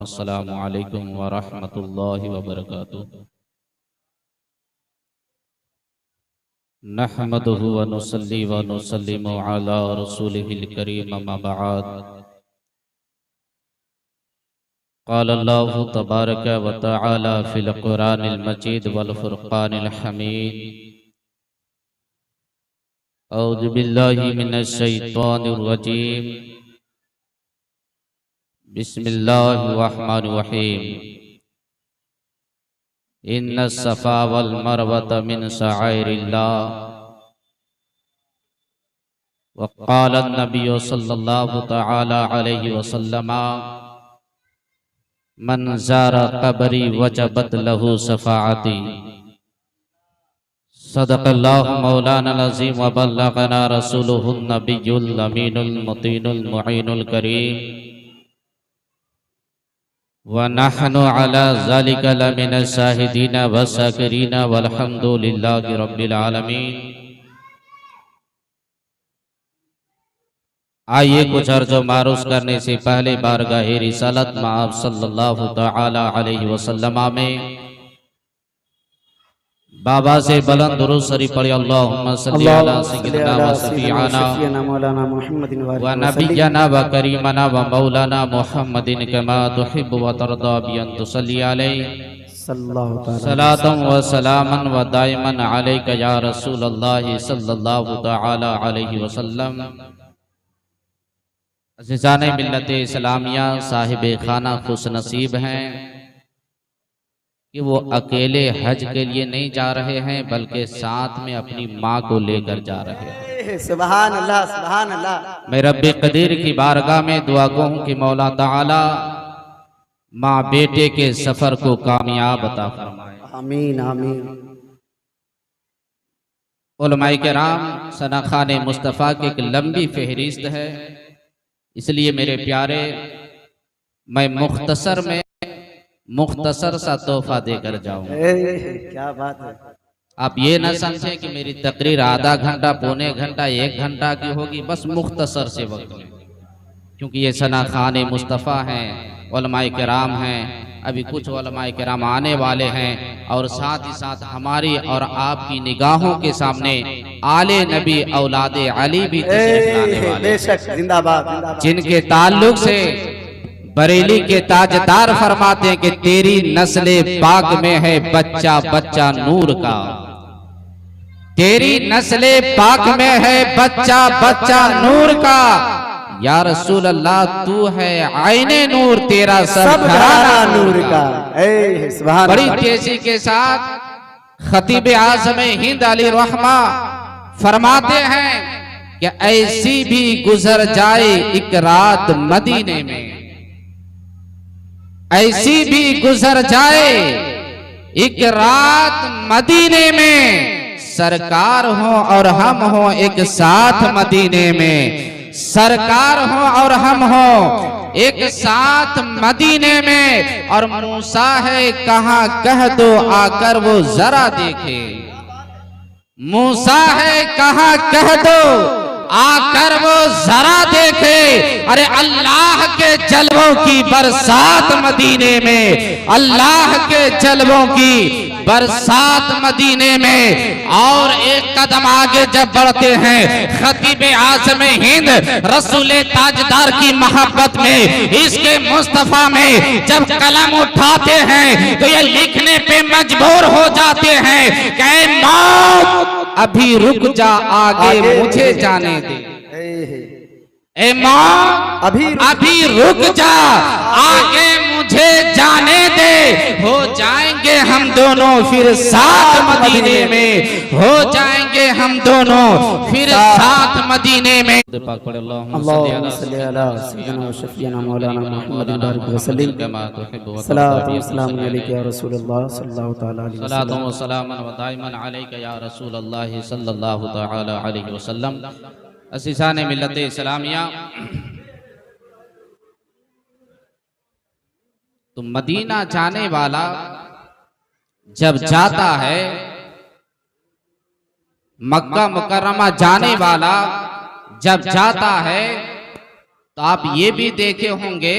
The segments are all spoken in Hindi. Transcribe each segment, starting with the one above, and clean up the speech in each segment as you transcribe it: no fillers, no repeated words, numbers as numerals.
अस्सलामु अलैकुम व रहमतुल्लाहि व बरकातुहू। नहमदुहु व नुसल्ली व नुसल्लिमु अला रसूलिहिल करीम, अम्मा बअद। क़ाल अल्लाहु तबारक व तआला फ़िल क़ुरानिल मजीद वल फ़ुरक़ानिल हमीद। औज़ु बिल्लाहि मिनश शैतानिर रजीम। बिस्मिल्लाहिर रहमानिर रहीम। इन्नस सफ़ा वल मरवता मिन शआइरिल्लाह। व क़ाल अन्नबिय्यु सल्लल्लाहु तआला अलैहि वसल्लम मन ज़ारा क़ब्री वजबत लहू शफ़ाअती। सदक़ल्लाहु मौलानाल अज़ीम व बल्लग़ना रसूलुहुन नबियुल अमीनुल मुतीनुल मुईनुल करीम। व नहनु अला ज़ालिका लमिनश शाहिदीन व शाकिरीन वल्हम्दुलिल्लाहि रब्बिल आलमीन। आइए कुछ अर्ज़ व मारूज़ करने से पहले बारगाह रिसालत में आप सल्लल्लाहु तआला अलैहि वसल्लम में बाबा से बुलंद दुरूद शरीफ पढ़े। अल्लाहुम्मा सल्लि अला सय्यिदिना व शफीअना मौलाना मुहम्मदिन व नबिय्यना व करीमना व मौलाना मुहम्मदिन कमा तुहिब्बु व तर्दा बि अन तुसल्ली अलैहि सलातन व सलामन व दाइमन अलैका या रसूलल्लाह सल्लल्लाहु तआला अलैहि वसल्लम। अज़ीज़ाने मिल्लत इस्लामिया साहिब खाना खुश नसीब हैं कि वो अकेले हज के लिए नहीं जा रहे हैं बल्कि साथ में अपनी माँ को लेकर जा रहे हैं। सुभान अल्लाह, सुभान अल्लाह। मैं रब्बे कदीर की बारगाह में दुआ गो हूँ कि मौला ताला माँ बेटे के सफर को कामयाब अता फरमाए। आमीन आमीन। उलमाए किराम सनाखाने मुस्तफ़ा की एक लंबी फहरिस्त है, इसलिए मेरे प्यारे मैं मुख्तसर सा तोहफा देकर जाऊंगा। क्या बात है। आप ये ना समझें कि मेरी तकरीर आधा घंटा, पौने घंटा, 1 घंटा की होगी, बस मुख्तसर से वक्त में, क्योंकि ये सनाखाने मुस्तफ़ा हैं, उलमाए किराम हैं, अभी कुछ उलमाए किराम आने वाले हैं और साथ ही साथ हमारी और आपकी निगाहों के सामने आले नबी औलादे अली भी तशरीफ लाने वाले हैं, जिंदाबाद। जिनके ताल्लुक से बरेली के ताजदार फरमाते हैं कि तेरी नस्ले पाक में है बच्चा बच्चा नूर का। तेरी नस्ले पाक में है बच्चा बच्चा नूर का। या रसूल अल्लाह तू है आईने नूर, तेरा सब घराना नूर का। बड़ी तेजी के साथ खतीब आज़म हिंद अली रहमा फरमाते हैं कि ऐसी भी गुजर जाए एक रात मदीने में, ऐसी भी गुजर जाए एक रात मदीने में, सरकार हो और हम हो एक साथ मदीने में, सरकार हो और हम हो एक साथ मदीने में। और मूसा है कहाँ कह दो आकर वो जरा देखे, मूसा है कहाँ कह दो आकर वो जरा देखे। अरे अल्लाह के जलवों की बरसात मदीने में, अल्लाह के जलवों की बरसात मदीने में। और एक कदम आगे जब बढ़ते हैं खतीब आज़म हिंद रसूल ताजदार की मोहब्बत में, इसके मुस्तफ़ा में जब कलम उठाते हैं तो ये लिखने पे मजबूर हो जाते हैं कि मौत अभी रुक जा आगे मुझे जाने दे। ए मौत अभी रुक जा आगे मुझे जाने दे। हो जाएंगे हम दोनों फिर साथ मदीने में, हो जाएंगे हम दोनों फिर साथ मदीने में। अल्लाहुम्मा सल्ली अला सय्यिदिना व शफीअना मौलाना मुहम्मदिन बारिक वसल्लिम। सलातु व सलाम अलैका या रसूलल्लाह सल्लल्लाहु तआला अलैहि वसल्लम। सलातु व सलामन व दाइमन अलैका या रसूलल्लाह सल्लल्लाहु तआला अलैहि वसल्लम। अज़ीज़ाने मिल्लत इस्लामिया, तो मदीना जाने वाला जब जाता है, मक्का मुकर्रमा जाने वाला जब जाता है, तो आप ये भी देखे होंगे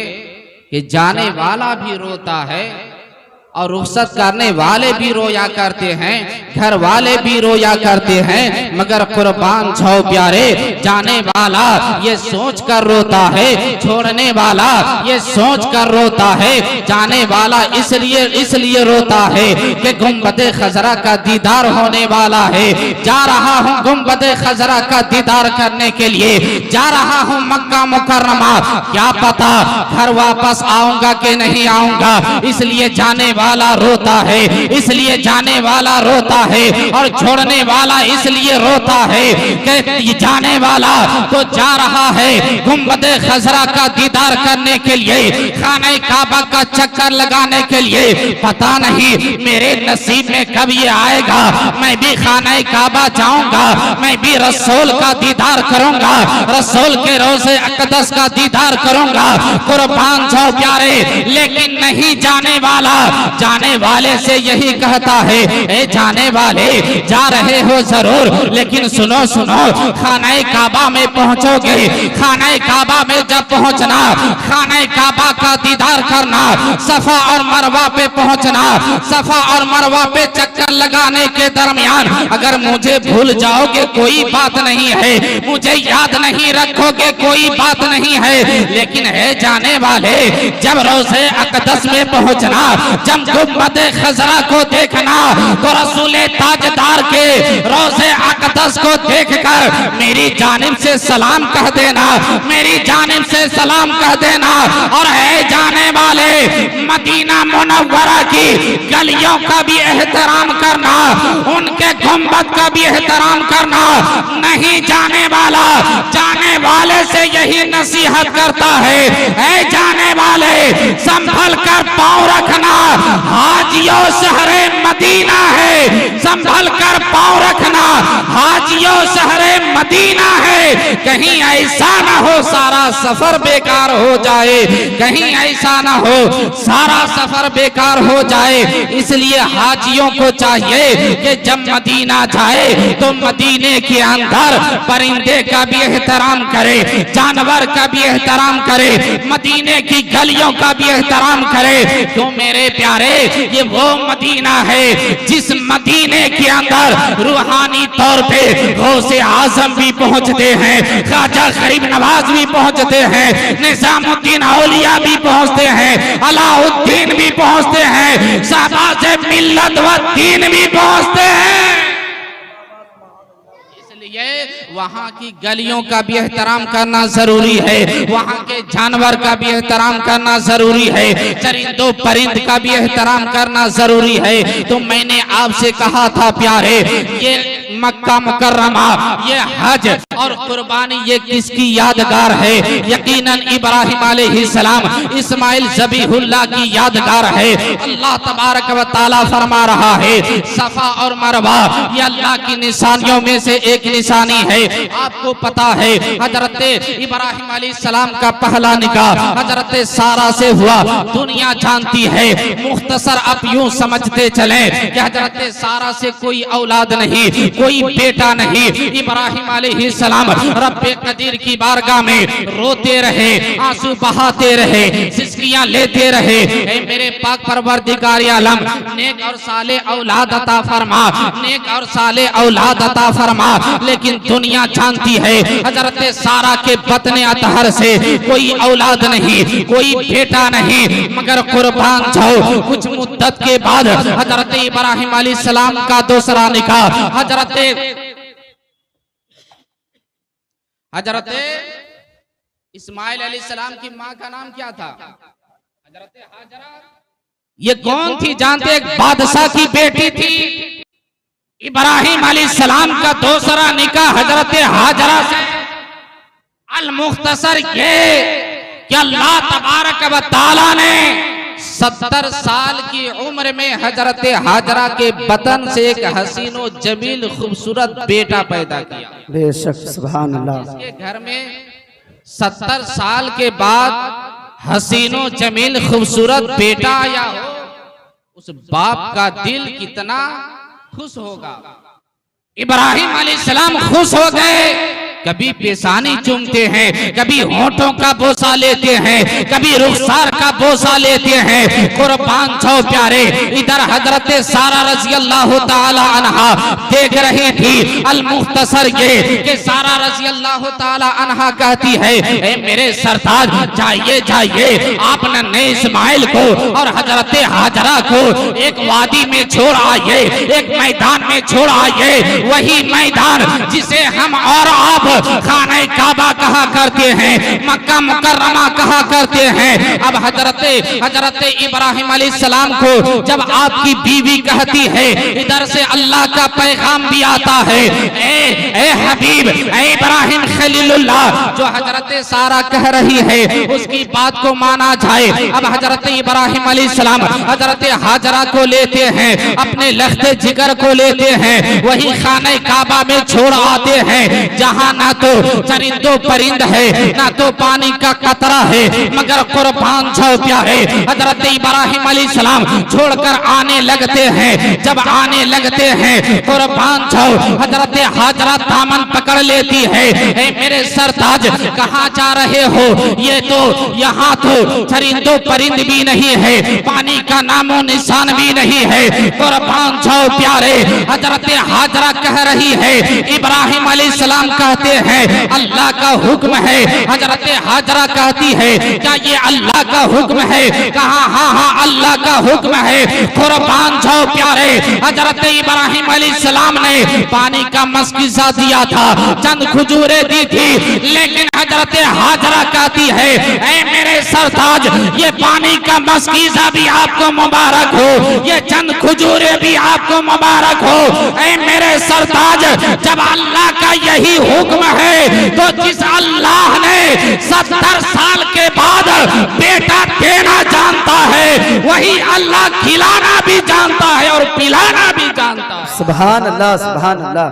कि जाने वाला भी रोता है और रुखसत करने वाले भी रोया करते हैं, घर वाले भी रोया करते हैं, मगर कुर्बान जाओ प्यारे, जाने वाला ये सोच कर रोता है, छोड़ने वाला ये सोच कर रोता है। जाने वाला इसलिए रोता है कि गुंबदे खजरा का दीदार होने वाला है। जा रहा हूँ गुंबदे खजरा का दीदार करने के लिए, जा रहा हूँ मक्का मुकर्रमा, क्या पता घर वापस आऊंगा कि नहीं आऊंगा, इसलिए जाने वाला रोता है, इसलिए जाने वाला रोता है। और छोड़ने वाला इसलिए रोता है कि जाने वाला तो जा रहा है गुंबदे खजरा का दीदार करने के लिए, खाने काबा का चक्कर लगाने के लिए, पता नहीं मेरे नसीब में कब ये आएगा, मैं भी खाने काबा जाऊंगा, मैं भी रसूल का दीदार करूंगा, रसूल के रोज़े अक़दस का दीदार करूंगा। कुर्बान जाओ प्यारे, लेकिन नहीं जाने वाला जाने वाले से यही कहता है, ए जाने वाले जा रहे हो जरूर, लेकिन सुनो सुनो, खाने काबा में पहुंचोगे, खाने काबा में जब पहुंचना, खाने काबा का दीदार करना, सफा और मरवा पे पहुंचना, सफा और मरवा पे चक्कर लगाने के दरमियान अगर मुझे भूल जाओगे कोई बात नहीं है, मुझे याद नहीं रखोगे कोई बात नहीं है, लेकिन है जाने वाले जब रोज़े अक़दस में पहुंचना, जब गुंबदे खजरा को देखना, तो रसूले ताजदार के रोज़े अक़दस को देखकर मेरी जानिब से सलाम कह देना, मेरी जानिब से सलाम कह देना। और है जाने वाले मदीना मुनव्वरा की गलियों का भी एहतराम करना, उनके गुंबद का भी एहतराम करना। नहीं जाने वाला जाने वाले से यही नसीहत करता है, ऐ जाने वाले संभल कर पाँव रखना, हाजियों शहरे मदीना है, संभल कर पाँव रखना, हाजियों शहरे मदीना है। कहीं ऐसा ना हो सारा सफर बेकार हो जाए, कहीं ऐसा ना हो सारा सफर बेकार हो जाए। इसलिए हाजियों को चाहिए कि जब मदीना जाए तो मदीने के अंदर परिंदे का भी एहतराम करे, जानवर का भी एहतराम करे, मदीने की गलियों का भी एहतराम करे। तो मेरे प्यारे, ये वो मदीना है जिस मदीने के अंदर रूहानी तौर पे गौसे आजम भी पहुंचते हैं, ख्वाजा गरीब नवाज भी पहुंचते हैं, निजामुद्दीन औलिया भी पहुंचते हैं, अलाउद्दीन भी पहुंचते हैं, शहबाज मिल्लत व दीन भी पहुंचते हैं। इसलिए वहाँ की गलियों का भी एहतराम करना जरूरी है, वहाँ के जानवर का भी एहतराम करना जरूरी है, चरिंदों परिंद का भी एहतराम करना जरूरी है। तो मैंने आपसे कहा था प्यारे, ये मक्का मुकर्रमा, ये हज और कुर्बानी ये किसकी यादगार है? यकीनन इब्राहिम अलैहिस्सलाम इस्माइल ज़बीहुल्लाह की यादगार है। अल्लाह तबारक व तआला फरमा रहा है, सफा और मरवा ये अल्लाह की निशानियों में से एक निशानी है। आपको पता है हजरत इब्राहिम अलैहिस्सलाम का पहला निकाह हजरत सारा से हुआ, दुनिया जानती है। मुख्तसर आप यूं समझते चले कि हजरत सारा से कोई औलाद नहीं, कोई बेटा नहीं। इब्राहिम अलैहिस्सलाम रब्बे कदीर की बारगाह में रोते रहे, आंसू बहाते रहे, सिसकियां लेते रहे, ऐ मेरे पाक परवरदिगार आलम नेक और साले औलाद अता फरमा, नेक और साले औलाद अता फरमा। लेकिन दुनिया जानती है हजरत सारा के बतने अतहर से कोई औलाद नहीं, कोई बेटा नहीं, मगर कुर्बान जाओ कुछ मुद्दत के बाद हजरत इब्राहिम अलैहिस्सलाम का दूसरा निकाह हजरत इस्माइल अलैहिस्सलाम की माँ का नाम क्या था? हजरत हाजरा। ये कौन थी जानते? एक बादशाह की बेटी थी। इब्राहिम अलैहिस्सलाम का दूसरा निकाह हजरत हाजरा से। अल मुख्तसर ये कि अल्लाह तबारक व तआला ने 70 साल की उम्र में हजरत हाजरा के बतन से एक हसीनो जमील खूबसूरत बेटा पैदा किया। बेशक सुभान अल्लाह। इसके घर में 70 साल के बाद हसीनो जमील खूबसूरत बेटा आया हो, उस बाप का दिल कितना खुश होगा। इब्राहिम अलैहिस्सलाम खुश हो गए। कभी पेशानी चूमते हैं, कभी होठों का बोसा लेते हैं, कभी रुखसार का बोसा लेते हैं। कुर्बान जाओ प्यारे, इधर हजरत सारा रज़ी अल्लाह ताला अन्हा देख रही थी अल मुख्तसर के कि सारा रज़ी अल्लाह ताला अन्हा कहती है, ए मेरे सरताज जाइए जाइए, आप नन्हे इस्माइल को और हजरत हाजरा को एक वादी में छोड़ आइए, एक मैदान में छोड़ आइए, वही मैदान जिसे हम और आप खाने काबा कहा करते हैं, मक्का मुकर्रमा कहा करते हैं। अब हजरत इब्राहिम अलैहिस्सलाम को जब आपकी बीवी कहती है, इधर से अल्लाह का पैगाम भी आता है, ए हबीब, ए इब्राहिम खलीलुल्लाह, जो हजरत सारा कह रही है उसकी बात को माना जाए। अब हजरत इब्राहिम अलैहिस्सलाम हजरत हाजरा को लेते हैं, अपने लख्ते जिगर को लेते हैं, वही खाने काबा में छोड़ आते हैं, जहां ना तो चरिंदो परिंद है, ना तो पानी का कतरा है, मगर कुर्बान जाओ प्यारे, हजरत इब्राहिम अलैहिस्सलाम छोड़कर आने लगते हैं। जब आने लगते हैं, कुर्बान जाओ, हजरत हाजरा दामन पकड़ लेती है, ए मेरे सरताज कहाँ जा रहे हो? ये तो यहाँ तो चरिंदो परिंद भी नहीं है, पानी का नामो निशान भी नहीं है। कुर्बान जाओ प्यारे, हजरत हाजरा कह रही है, इब्राहिम अलैहिस्सलाम कहते हैं अल्लाह का हुक्म है। हजरत हाजरा कहती है, क्या ये अल्लाह का हुक्म है? कहा हाँ हाँ अल्लाह का हुक्म है। कुर्बान जाओ प्यारे, हजरत इब्राहिम अलैहिस्सलाम ने पानी का मस्किज़ा दिया था, चंद खजूरें दी थी, लेकिन हजरत हाजरा कहती है, ऐ मेरे सरताज, ये पानी का मस्किज़ा भी आपको मुबारक हो, ये चंद खजूरें भी आपको मुबारक हो। ऐ मेरे सरताज, जब अल्लाह का यही हुक्म है तो जिस अल्लाह ने 70 साल के बाद बेटा देना जानता है, वही अल्लाह खिलाना भी जानता है और पिलाना भी जानता है। सुभान अल्लाह, सुभान अल्लाह।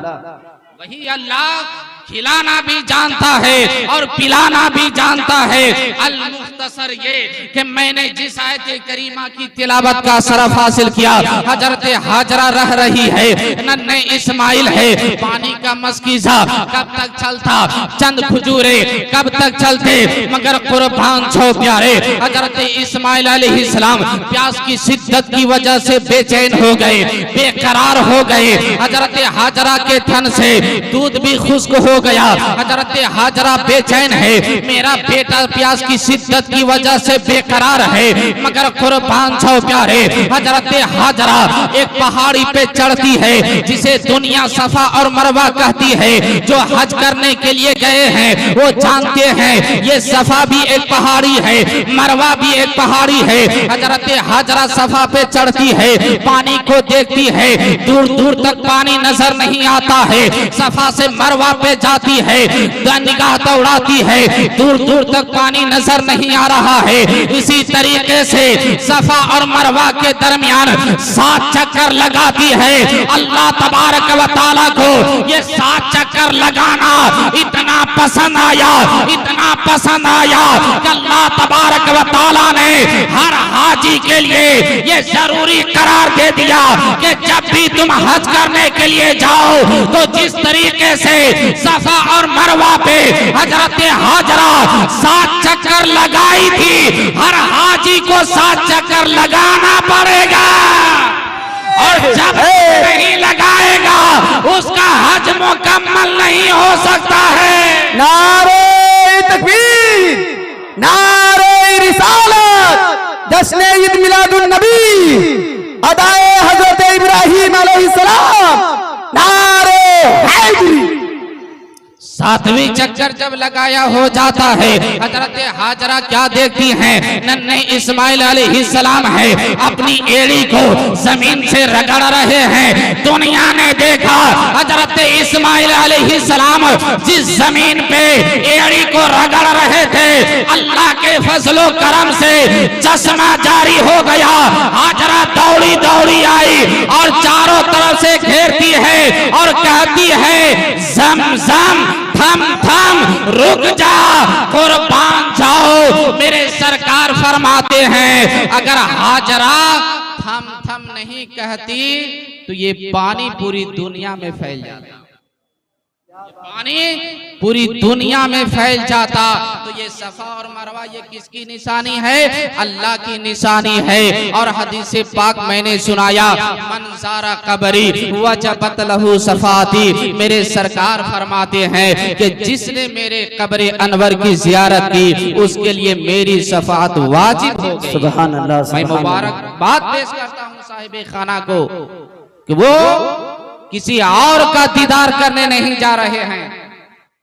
वही अल्लाह खिलाना भी जानता है और पिलाना भी जानता है। अल मुख्तसर ये कि मैंने जिस आयत करीमा की तिलावत का शरफ हासिल किया, हजरत हाजरा रह रही है, नन्हे इस्माइल है, पानी का मस्किज़ा कब तक चलता, चंद खजूरे कब तक चलते, मगर कुर्बान छो प्यारे, हजरत इस्माइल अलैहिस्सलाम प्यास की शिद्दत की वजह से बेचैन हो गए, बेकरार हो गए। हजरत हाजरा के थन से दूध भी खुश्क हो गया। हजरत हाजरा बेचैन है, मेरा बेटा प्यास की शिद्दत की वजह से बेकरार है, मगर कुर्बान छो प्यारे, हजरत हाजरा एक पहाड़ी पे चढ़ती है जिसे दुनिया सफा और मरवा कहती है। जो हज करने के लिए गए हैं वो जानते हैं ये सफा भी एक पहाड़ी है, मरवा भी एक पहाड़ी है। हजरत हाजरा सफा पे चढ़ती है, पानी को देखती है, दूर दूर तक पानी नजर नहीं आता है, सफा से मरवा पे जाती है, निगाह दौड़ाती है, दूर दूर तक पानी नजर नहीं आ रहा है। इसी तरीके से सफा और मरवा के दरमियान 7 चक्कर लगाती है। अल्लाह तबारक व तआला को ये 7 चक्कर लगाना इतना पसंद आया, इतना पसंद आया कि अल्लाह तबारक व तआला ने हर हाजी के लिए ये जरूरी करार दे दिया कि जब भी तुम हज करने के लिए जाओ तो जिस तरीके से सफा और मरवा पे हजरत हाजरा 7 चक्कर लगाई थी, हर हाजी को 7 चक्कर लगाना पड़ेगा, और जब नहीं लगाएगा उसका हज मुकम्मल नहीं हो सकता है। नारे तकबीर, नारे रिसालत, जश्न ईद मिलादुन नबी, अदाए हजरत इब्राहिम अलैहिस्सलाम, नारे हैदरी। 7वें चक्कर जब लगाया हो जाता है, हजरत हाजरा क्या देखती हैं, नन्हे इस्माइल अलैहिस्सलाम है, अपनी एड़ी को जमीन से रगड़ रहे हैं। दुनिया ने देखा हजरत इस्माइल अलैहिस्सलाम जिस जमीन पे एड़ी को रगड़ रहे थे, अल्लाह के फजलो करम से चश्मा जारी हो गया। हाजरा दौड़ी दौड़ी आई और चारों तरफ से घेरती है और कहती है, ज़म-ज़म, थम थम, रुक जा, कुर्बान जाओ। मेरे सरकार फरमाते हैं, अगर हाजरा थम थम नहीं कहती तो ये पानी पूरी दुनिया में फैल जाता। पानी पूरी दुनिया में फैल जाता तो ये सफा और मरवा ये किसकी निशानी है? अल्लाह की निशानी है। और हदीस पाक मैंने सुनाया, मनज़ारा कबरी वजबत लहू सफाती, मेरे सरकार फरमाते हैं कि जिसने मेरे कब्र अनवर की जियारत की उसके लिए मेरी शफाअत वाजिब हो गई। सुभान अल्लाह। मैं मुबारकबाद पेश करता हूँ साहिब खाना को कि वो किसी और का दीदार करने नहीं जा रहे हैं,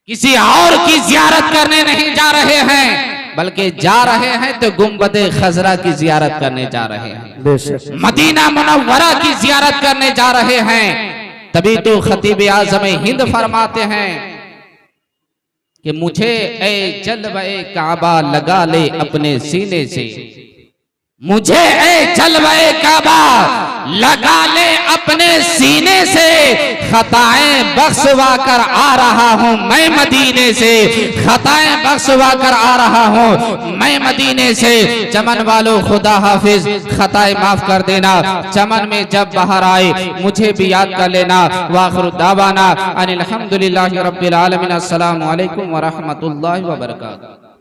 किसी और की जियारत करने नहीं जा रहे हैं, बल्कि जा रहे हैं तो गुंबदे खजरा की जियारत करने जा रहे हैं, मदीना मुनव्वरा की जियारत करने जा रहे हैं। तभी तो खतीब आज़म हिंद फरमाते हैं कि मुझे ए जलवे काबा लगा ले अपने सीने से, मुझे ए जलवे काबा लगा ले अपने सीने से, खताएं बख्शवा कर आ रहा हूँ मैं मदीने से, खताएं बख्शवा कर आ रहा हूँ मैं मदीने से। चमन वालों खुदा हाफिज, खताएं माफ कर देना, चमन में जब बाहर आए मुझे भी याद कर लेना। वाखिर दावाना अनिल हम्दुलिल्लाहि रब्बिल आलमीन। अस्सलामु अलैकुम व रहमतुल्लाहि व बरकातुहू।